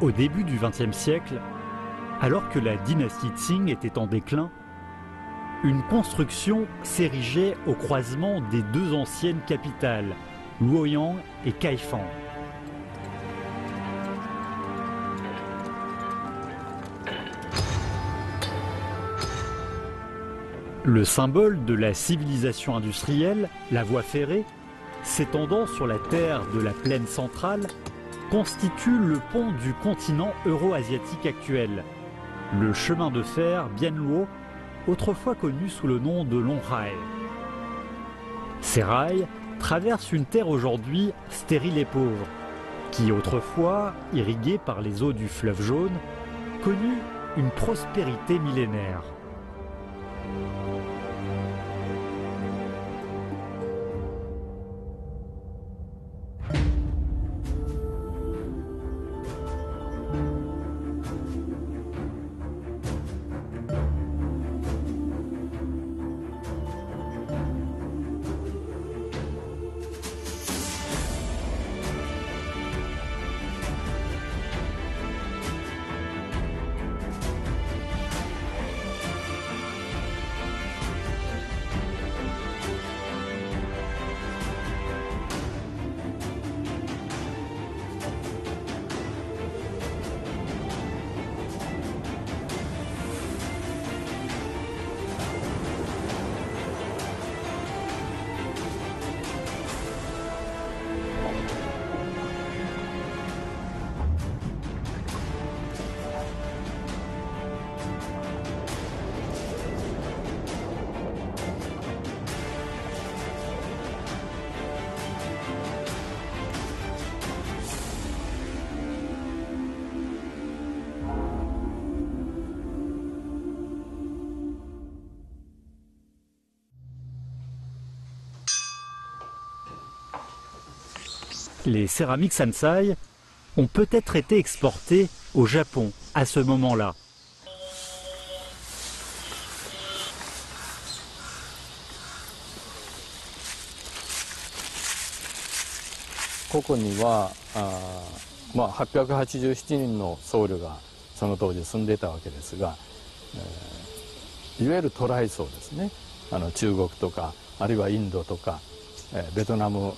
Au début du XXe siècle, alors que la dynastie Qing était en déclin, une construction s'érigeait au croisement des deux anciennes capitales, Luoyang et Kaifang. Le symbole de la civilisation industrielle, la voie ferrée, s'étendant sur la terre de la plaine centrale, constitue le pont du continent euro-asiatique actuel, le chemin de fer Bianluo, autrefois connu sous le nom de Longhai. Ces rails traversent une terre aujourd'hui stérile et pauvre, qui autrefois, irriguée par les eaux du fleuve Jaune, connut une prospérité millénaire. Les céramiques Sansai ont peut-être été exportées au Japon à ce moment-là. Ici, 887人の僧侶がその当時住んでいたわけですが、いわゆる渡来僧ですね。中国とかあるいはインドとかベトナム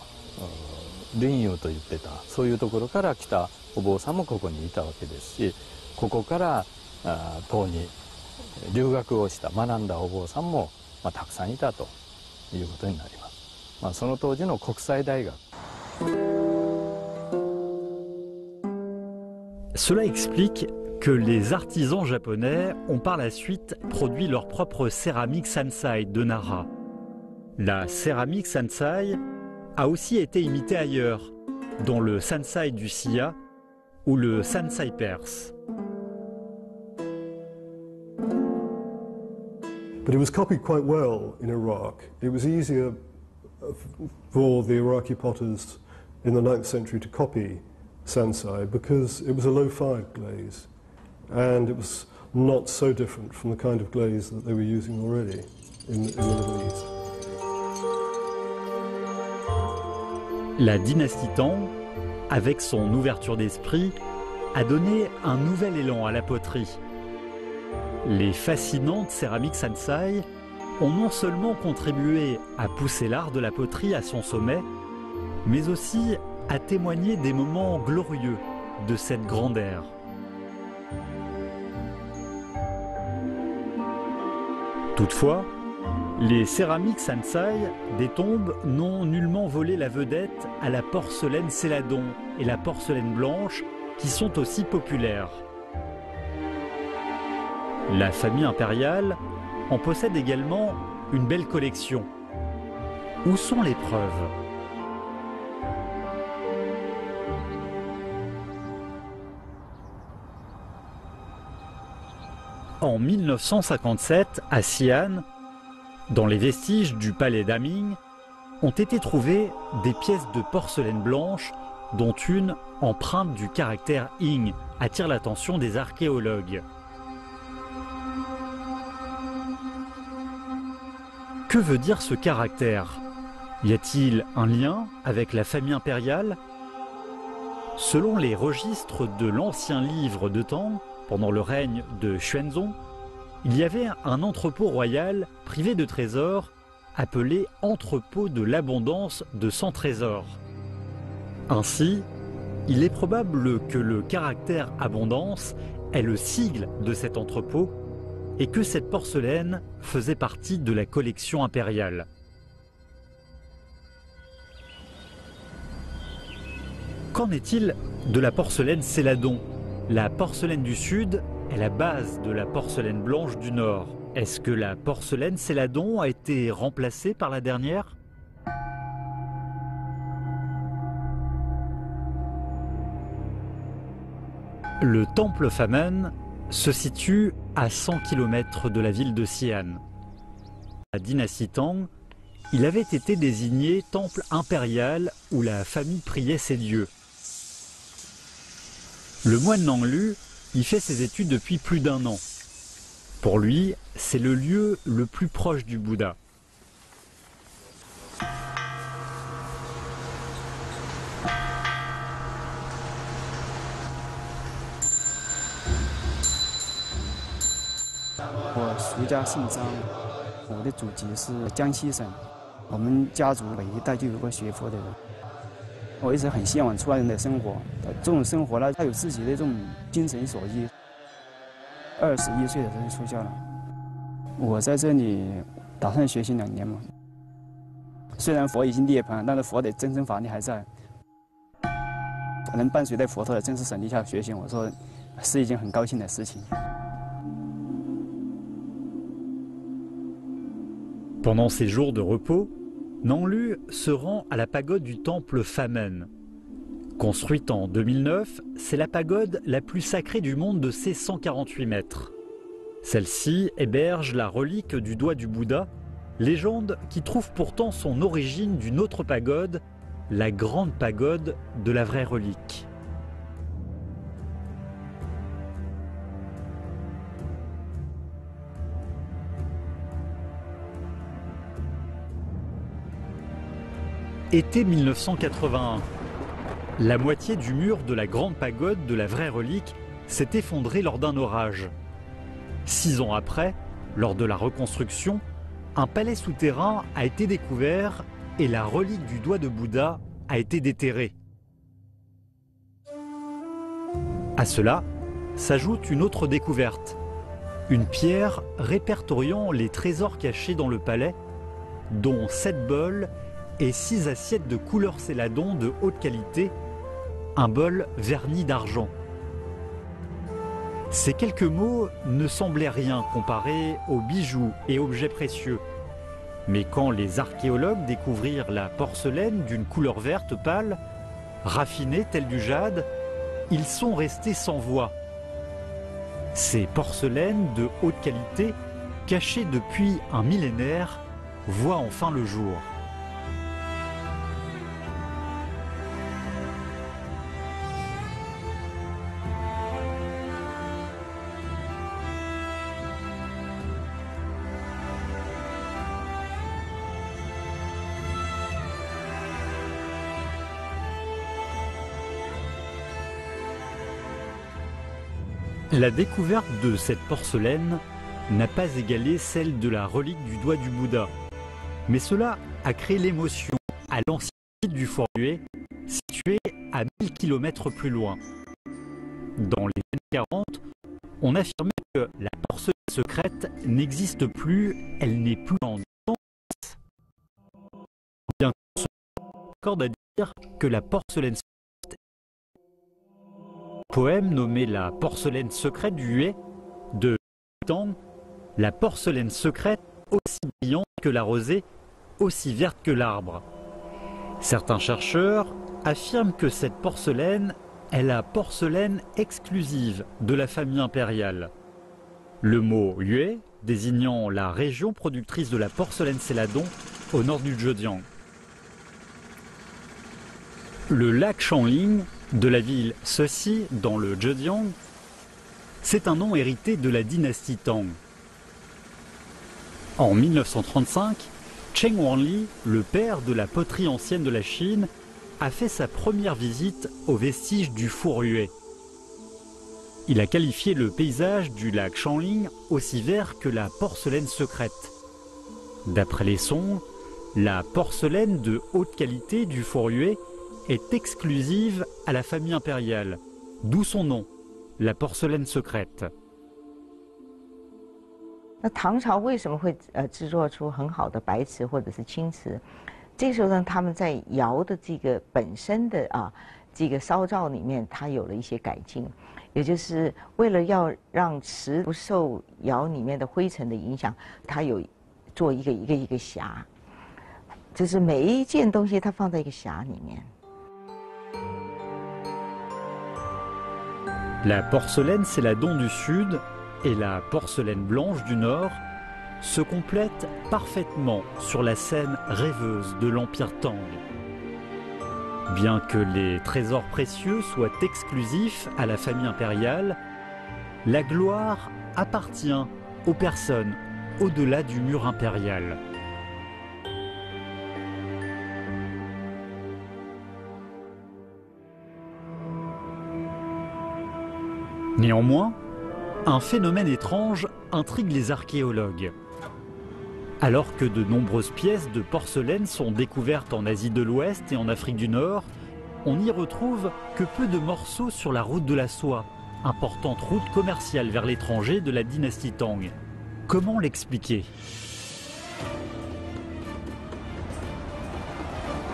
林遊と言ってたそういうところから来たお坊さんもここにいたわけですし、ここから唐に留学をした学んだお坊さんもたくさんいたということになります。その当時の国際大学。Cela explique que les artisans japonais ont par la suite produit leur propre céramique Sansai de Nara. La céramique Sansai a aussi été imitée ailleurs, dont le Sansai du Sia ou le Sansai perse. But it was copied quite well in Iraq. It was easier for the Iraqi potters in the 9th century to copy Sansai because it was a low-fired glaze and it was not so different from the kind of glaze that they were using already in the Middle East. La dynastie Tang, avec son ouverture d'esprit, a donné un nouvel élan à la poterie. Les fascinantes céramiques Sansai ont non seulement contribué à pousser l'art de la poterie à son sommet, mais aussi à témoigner des moments glorieux de cette grande ère. Toutefois, les céramiques Sansai des tombes n'ont nullement volé la vedette à la porcelaine Céladon et la porcelaine blanche qui sont aussi populaires. La famille impériale en possède également une belle collection. Où sont les preuves ? En 1957, à Xi'an, dans les vestiges du palais d'Aming, ont été trouvées des pièces de porcelaine blanche, dont une empreinte du caractère Ying attire l'attention des archéologues. Que veut dire ce caractère? Y a-t-il un lien avec la famille impériale? Selon les registres de l'ancien livre de Tang, pendant le règne de Xuanzong, il y avait un entrepôt royal privé de trésors appelé entrepôt de l'abondance de 100 trésors. Ainsi, il est probable que le caractère abondance est le sigle de cet entrepôt et que cette porcelaine faisait partie de la collection impériale. Qu'en est-il de la porcelaine Céladon? La porcelaine du Sud est la base de la porcelaine blanche du Nord. Est-ce que la porcelaine Céladon a été remplacée par la dernière? Le temple Famen se situe à 100 km de la ville de Xi'an. La dynastie Tang, il avait été désigné temple impérial où la famille priait ses dieux. Le moine Nanglu y fait ses études depuis plus d'1 an. Pour lui, c'est le lieu le plus proche du Bouddha. Pendant ses jours de repos, Nanglu se rend à la pagode du temple Famen. Construite en 2009, c'est la pagode la plus sacrée du monde de ses 148 mètres. Celle-ci héberge la relique du doigt du Bouddha, légende qui trouve pourtant son origine d'une autre pagode, la grande pagode de la vraie relique. Été 1981. La moitié du mur de la grande pagode de la vraie relique s'est effondrée lors d'un orage. 6 ans après, lors de la reconstruction, un palais souterrain a été découvert et la relique du doigt de Bouddha a été déterrée. À cela s'ajoute une autre découverte, une pierre répertoriant les trésors cachés dans le palais, dont 7 bols et 6 assiettes de couleur céladon de haute qualité, un bol verni d'argent. Ces quelques mots ne semblaient rien comparés aux bijoux et objets précieux. Mais quand les archéologues découvrirent la porcelaine d'une couleur verte pâle, raffinée telle du jade, ils sont restés sans voix. Ces porcelaines de haute qualité, cachées depuis un millénaire, voient enfin le jour. La découverte de cette porcelaine n'a pas égalé celle de la relique du doigt du Bouddha. Mais cela a créé l'émotion à l'ancien site du Fort Yue, situé à 1000 km plus loin. Dans les années 40, on affirmait que la porcelaine secrète n'existe plus, elle n'est plus en danse. Bien qu'on s'accorde à dire que la porcelaine secrète, poème nommé La porcelaine secrète du Yue de Tang, la porcelaine secrète aussi brillante que la rosée, aussi verte que l'arbre. Certains chercheurs affirment que cette porcelaine est la porcelaine exclusive de la famille impériale. Le mot Yue désignant la région productrice de la porcelaine Céladon au nord du Zhejiang. Le lac Shanling de la ville Ceci dans le Zhejiang, c'est un nom hérité de la dynastie Tang. En 1935, Cheng Wanli, le père de la poterie ancienne de la Chine, a fait sa première visite aux vestiges du Fourhuet. Il a qualifié le paysage du lac Chanling aussi vert que la porcelaine secrète. D'après les Song, la porcelaine de haute qualité du Fourhuet est exclusive à la famille impériale, d'où son nom, la porcelaine secrète. 那唐朝为什么会制作出很好的白瓷或者是青瓷？这个时候呢，他们在窑的这个本身的这个烧造里面，它有了一些改进，也就是为了要让瓷不受窑里面的灰尘的影响，它有做一个匣，就是每一件东西它放在一个匣里面。 La porcelaine céladon du Sud et la porcelaine blanche du Nord se complètent parfaitement sur la scène rêveuse de l'Empire Tang. Bien que les trésors précieux soient exclusifs à la famille impériale, la gloire appartient aux personnes au-delà du mur impérial. Néanmoins, un phénomène étrange intrigue les archéologues. Alors que de nombreuses pièces de porcelaine sont découvertes en Asie de l'Ouest et en Afrique du Nord, on n'y retrouve que peu de morceaux sur la route de la soie, importante route commerciale vers l'étranger de la dynastie Tang. Comment l'expliquer?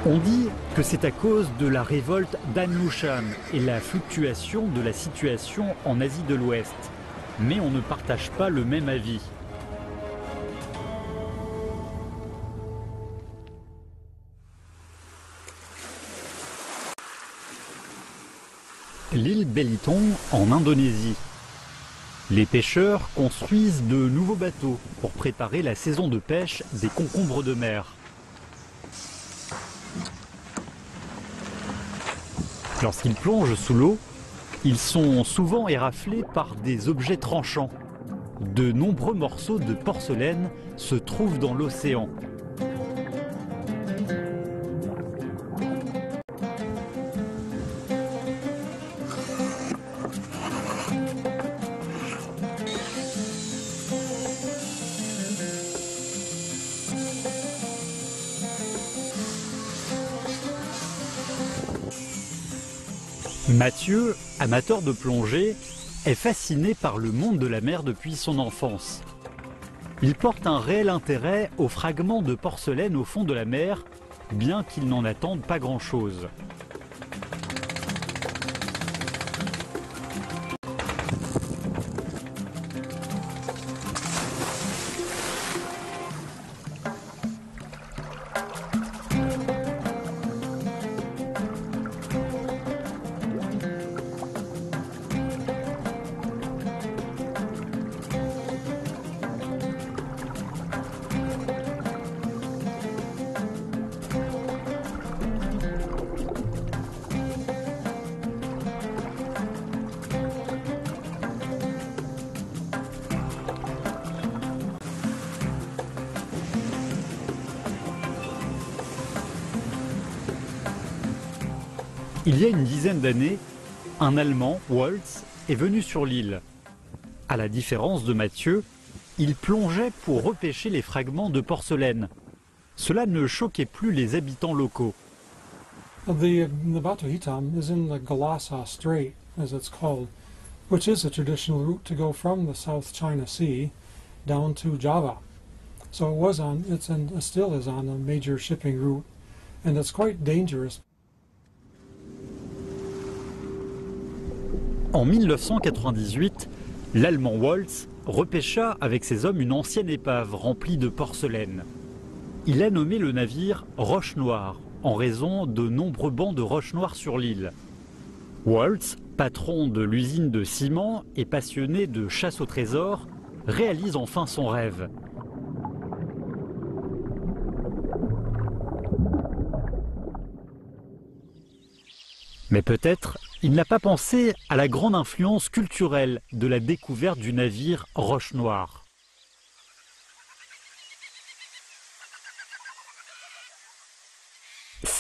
On dit que c'est à cause de la révolte d'An Lushan et la fluctuation de la situation en Asie de l'Ouest. Mais on ne partage pas le même avis. L'île Belitung en Indonésie. Les pêcheurs construisent de nouveaux bateaux pour préparer la saison de pêche des concombres de mer. Lorsqu'ils plongent sous l'eau, ils sont souvent éraflés par des objets tranchants. De nombreux morceaux de porcelaine se trouvent dans l'océan. Mathieu, amateur de plongée, est fasciné par le monde de la mer depuis son enfance. Il porte un réel intérêt aux fragments de porcelaine au fond de la mer, bien qu'il n'en attende pas grand-chose. Il y a une dizaine d'années, un Allemand, Waltz, est venu sur l'île. À la différence de Mathieu, il plongeait pour repêcher les fragments de porcelaine. Cela ne choquait plus les habitants locaux. The Batu Hitam is in the Galasa Strait, as it's called, which is a traditional route to go from the South China Sea down to Java. So it was on, it still is on a major shipping route, and it's quite dangerous. En 1998, l'Allemand Waltz repêcha avec ses hommes une ancienne épave remplie de porcelaine. Il a nommé le navire Roche Noire, en raison de nombreux bancs de roches noires sur l'île. Waltz, patron de l'usine de ciment et passionné de chasse au trésor, réalise enfin son rêve. Mais peut-être il n'a pas pensé à la grande influence culturelle de la découverte du navire Roche Noire.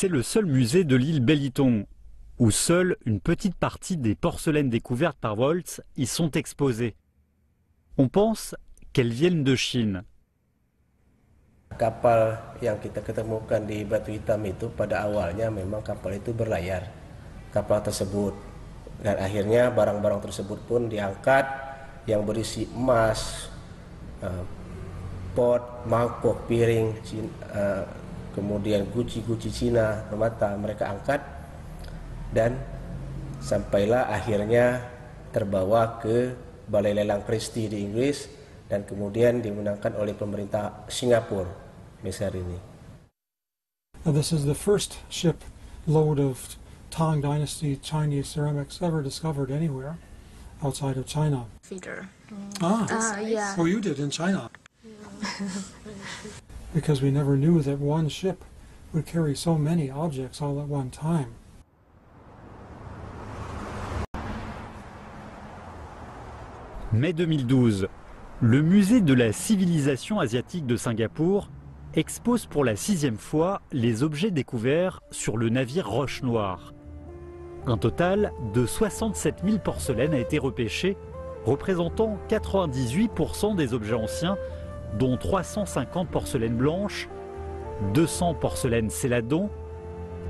c'est le seul musée de l'île Belitung, où seule une petite partie des porcelaines découvertes par Woltz y sont exposées. On pense qu'elles viennent de Chine. Kapal yang kita ketemukan di Batu Hitam itu pada awalnya memang kapal itu berlayar. Kapal tersebut dan akhirnya barang-barang tersebut pun diangkat yang berisi emas, pot, mangkok, piring, kemudian guci-guci Cina, permata mereka angkat dan sampailah akhirnya terbawa ke Balai Lelang Christie di Inggris dan kemudian dimenangkan oleh pemerintah Singapura. This is the first ship load of Tang Dynasty Chinese ceramics ever discovered anywhere outside of China. Feeder. Yeah. Oh, you did in China. Because we never knew that one ship would carry so many objects all at one time. Mai 2012, le musée de la civilisation asiatique de Singapour expose pour la 6e fois les objets découverts sur le navire Roche Noire. Un total de 67 000 porcelaines a été repêché, représentant 98% des objets anciens, dont 350 porcelaines blanches, 200 porcelaines céladon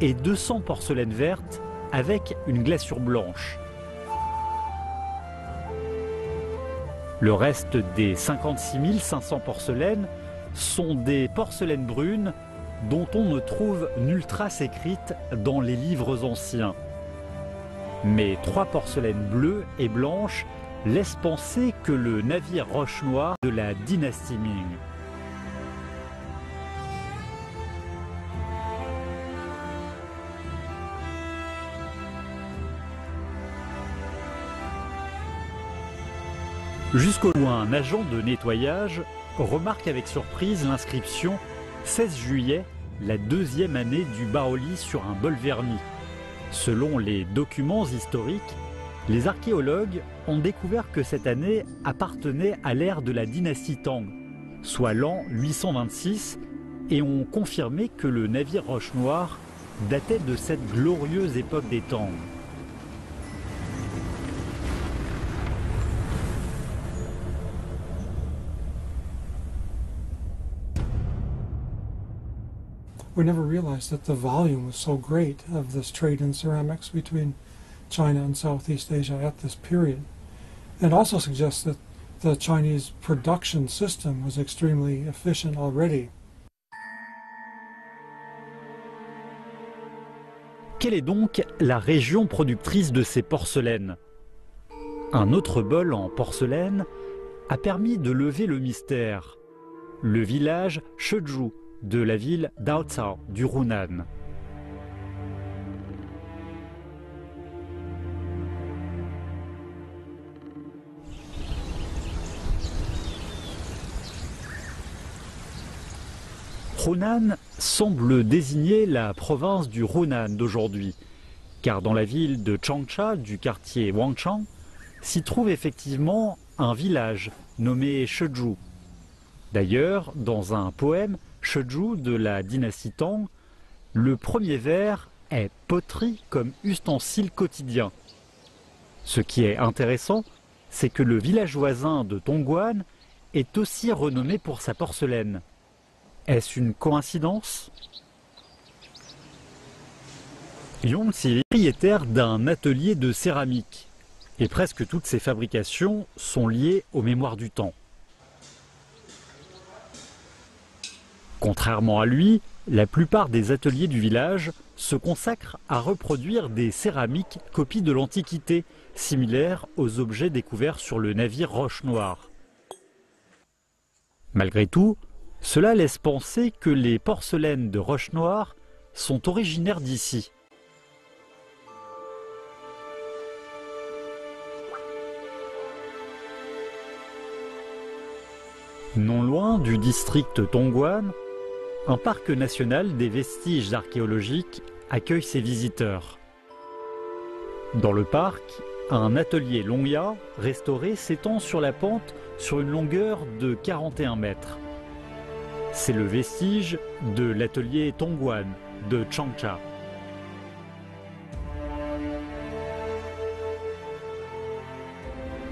et 200 porcelaines vertes avec une glaçure blanche. Le reste des 56 500 porcelaines sont des porcelaines brunes dont on ne trouve nulle trace écrite dans les livres anciens. Mais 3 porcelaines bleues et blanches laissent penser que le navire Roche Noire de la dynastie Ming. Jusqu'au loin, un agent de nettoyage remarque avec surprise l'inscription 16 juillet, la 2e année du Baoli sur un bol verni. Selon les documents historiques, les archéologues ont découvert que cette année appartenait à l'ère de la dynastie Tang, soit l'an 826, et ont confirmé que le navire Roche Noire datait de cette glorieuse époque des Tang. We never realized that the volume was so great of this trade in ceramics between China and Southeast Asia at this period. It also suggests that the Chinese production system was extremely efficient already. Quelle est donc la région productrice de ces porcelaines? Un autre bol en porcelaine a permis de lever le mystère. Le village Shezhou de la ville d'Aocao du Hunan. Hunan semble désigner la province du Hunan d'aujourd'hui, car dans la ville de Changsha du quartier Wangchang s'y trouve effectivement un village nommé Shezhou. D'ailleurs, dans un poème Shezhou de la dynastie Tang, le premier vers est poterie comme ustensile quotidien. Ce qui est intéressant, c'est que le village voisin de Tongguan est aussi renommé pour sa porcelaine. Est-ce une coïncidence? Yongzi est propriétaire d'un atelier de céramique et presque toutes ses fabrications sont liées aux mémoires du temps. Contrairement à lui, la plupart des ateliers du village se consacrent à reproduire des céramiques copies de l'Antiquité, similaires aux objets découverts sur le navire Roche Noire. Malgré tout, cela laisse penser que les porcelaines de Roche Noire sont originaires d'ici. Non loin du district Tongguan, un parc national des vestiges archéologiques accueille ses visiteurs. Dans le parc, un atelier Longya restauré s'étend sur la pente sur une longueur de 41 mètres. C'est le vestige de l'atelier Tongguan de Changsha.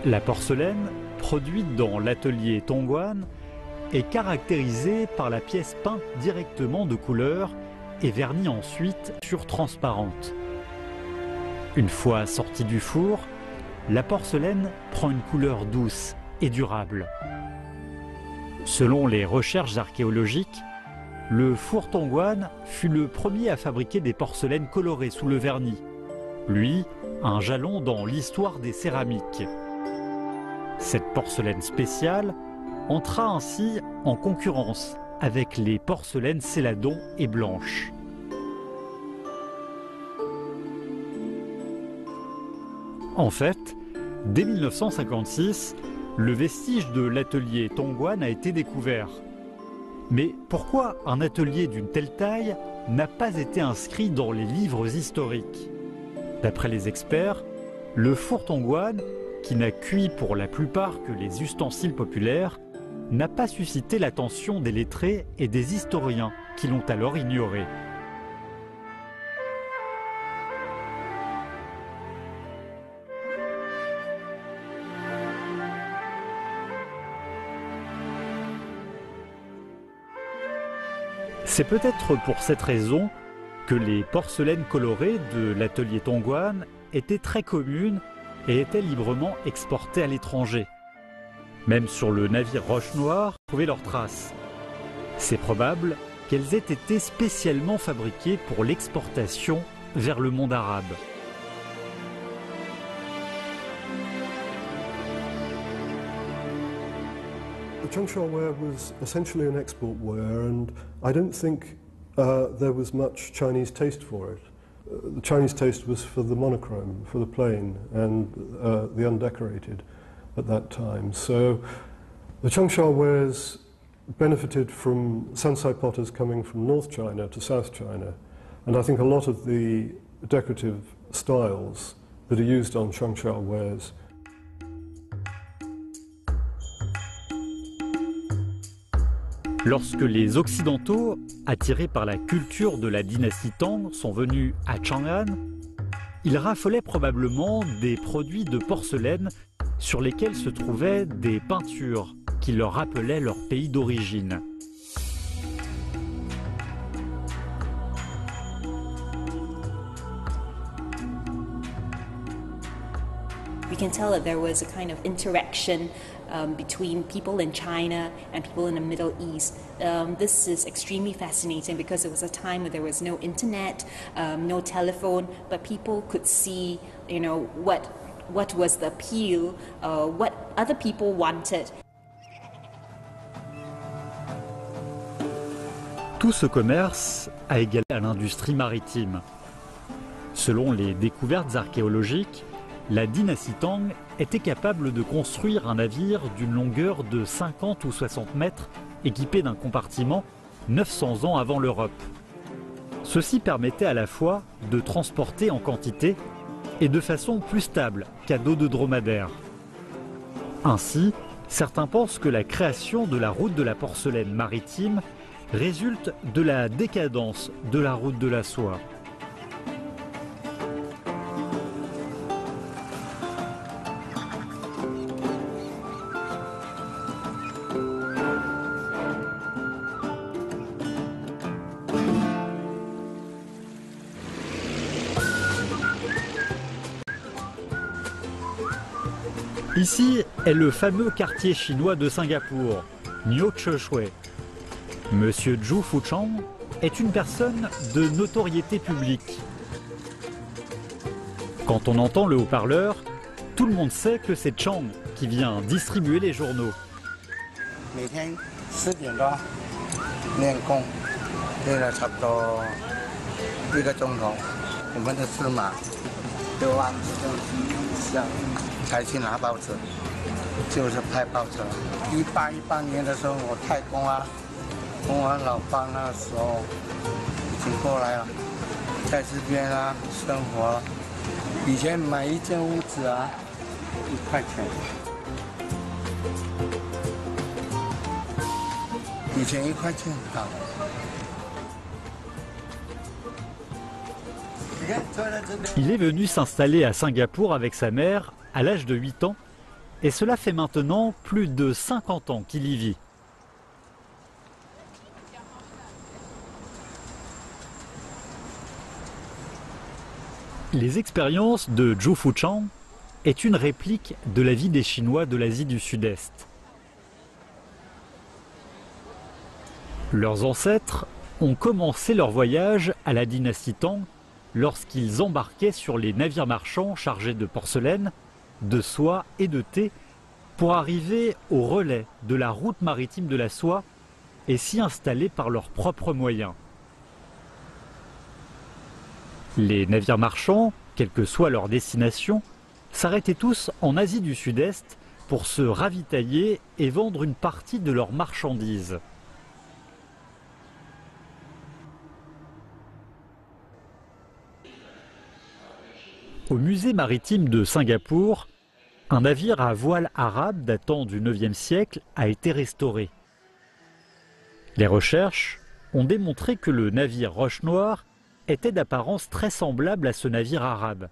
La porcelaine, produite dans l'atelier Tongguan, est caractérisée par la pièce peinte directement de couleur et vernie ensuite sur transparente. Une fois sortie du four, la porcelaine prend une couleur douce et durable. Selon les recherches archéologiques, le four Tongguan fut le premier à fabriquer des porcelaines colorées sous le vernis. Lui, un jalon dans l'histoire des céramiques. Cette porcelaine spéciale entra ainsi en concurrence avec les porcelaines céladon et blanches. En fait, dès 1956, le vestige de l'atelier Tongguan a été découvert. Mais pourquoi un atelier d'une telle taille n'a pas été inscrit dans les livres historiques? D'après les experts, le four Tongguan, qui n'a cuit pour la plupart que les ustensiles populaires, n'a pas suscité l'attention des lettrés et des historiens qui l'ont alors ignoré. C'est peut-être pour cette raison que les porcelaines colorées de l'atelier Tongguan étaient très communes et étaient librement exportées à l'étranger. Même sur le navire Roche Noire, on trouvait leurs traces. C'est probable qu'elles aient été spécialement fabriquées pour l'exportation vers le monde arabe. The Changsha ware was essentially an export ware, and I don't think there was much Chinese taste for it. The Chinese taste was for the monochrome, for the plain, and the undecorated at that time. So the Changsha wares benefited from Sansai potters coming from North China to South China, and I think a lot of the decorative styles that are used on Changsha wares. Lorsque les Occidentaux, attirés par la culture de la dynastie Tang, sont venus à Chang'an, ils raffolaient probablement des produits de porcelaine sur lesquels se trouvaient des peintures qui leur rappelaient leur pays d'origine. We can tell that there was a kind of interaction between people in China and people in the Middle East. This is extremely fascinating because it was a time where there was no internet, no telephone, but people could see, you know, what was the appeal, what other people wanted. Tout ce commerce a égalé à l'industrie maritime. Selon les découvertes archéologiques, la dynastie Tang était capable de construire un navire d'une longueur de 50 ou 60 mètres équipé d'un compartiment 900 ans avant l'Europe. Ceci permettait à la fois de transporter en quantité et de façon plus stable qu'à dos de dromadaire. Ainsi, certains pensent que la création de la route de la porcelaine maritime résulte de la décadence de la route de la soie. Ici est le fameux quartier chinois de Singapour, Nyo Che Shui. Monsieur Zhu Fuchang est une personne de notoriété publique. Quand on entend le haut-parleur, tout le monde sait que c'est Chang qui vient distribuer les journaux. 每天10点多练功，练了差不多1个钟头。我们的司马都忘记了，才去拿报纸，就是拍报纸。18年的时候，我太公啊，跟我老爸那时候已经过来了，在这边啊生活。以前买一间屋子啊1块钱，以前1块钱好。Il est venu s'installer à Singapour avec sa mère à l'âge de 8 ans et cela fait maintenant plus de 50 ans qu'il y vit. Les expériences de Zhu Fuchang est une réplique de la vie des Chinois de l'Asie du Sud-Est. Leurs ancêtres ont commencé leur voyage à la dynastie Tang lorsqu'ils embarquaient sur les navires marchands chargés de porcelaine, de soie et de thé pour arriver au relais de la route maritime de la soie et s'y installer par leurs propres moyens. Les navires marchands, quelle que soit leur destination, s'arrêtaient tous en Asie du Sud-Est pour se ravitailler et vendre une partie de leurs marchandises. Au musée maritime de Singapour, un navire à voile arabe datant du IXe siècle a été restauré. Les recherches ont démontré que le navire Roche Noire était d'apparence très semblable à ce navire arabe.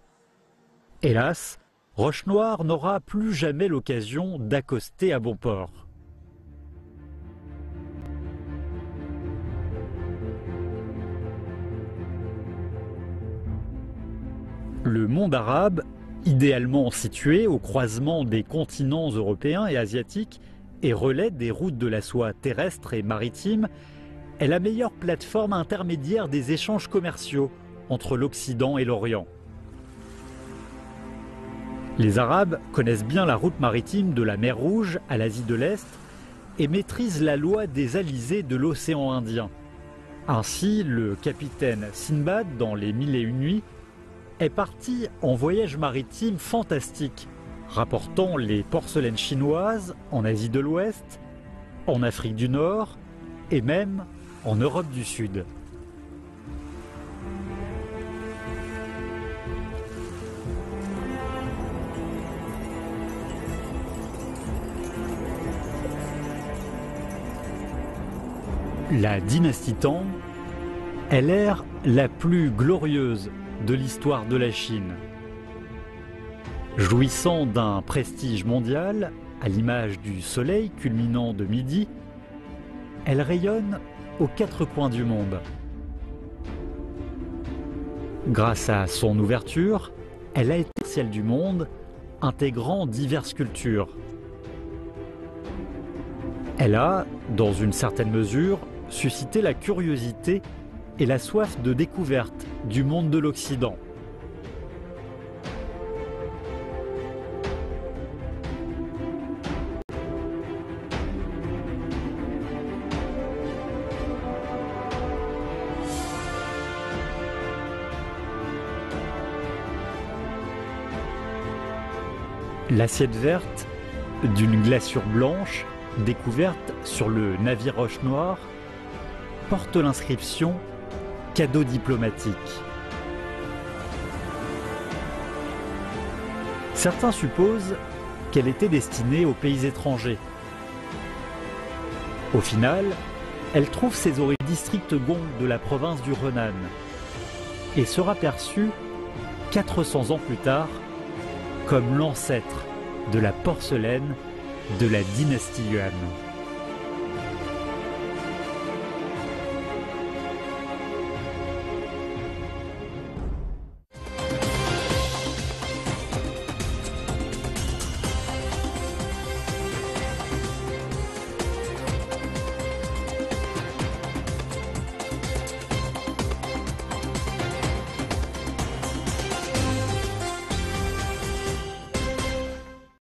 Hélas, Roche Noire n'aura plus jamais l'occasion d'accoster à bon port. Le monde arabe, idéalement situé au croisement des continents européens et asiatiques et relais des routes de la soie terrestre et maritime, est la meilleure plateforme intermédiaire des échanges commerciaux entre l'Occident et l'Orient. Les Arabes connaissent bien la route maritime de la mer Rouge à l'Asie de l'Est et maîtrisent la loi des alizés de l'océan Indien. Ainsi, le capitaine Sinbad, dans les Mille et une nuits, est parti en voyage maritime fantastique, rapportant les porcelaines chinoises en Asie de l'Ouest, en Afrique du Nord et même en Europe du Sud. La dynastie Tang est l'ère la plus glorieuse de l'histoire de la Chine. Jouissant d'un prestige mondial, à l'image du soleil culminant de midi, elle rayonne aux quatre coins du monde. Grâce à son ouverture, elle a été celle du monde, intégrant diverses cultures. Elle a, dans une certaine mesure, suscité la curiosité et la soif de découverte du monde de l'Occident. L'assiette verte d'une glaçure blanche découverte sur le navire Roche Noire porte l'inscription « Cadeau diplomatique ». Certains supposent qu'elle était destinée aux pays étrangers. Au final, elle trouve ses origines au district Gong de la province du Henan et sera perçue 400 ans plus tard comme l'ancêtre de la porcelaine de la dynastie Yuan.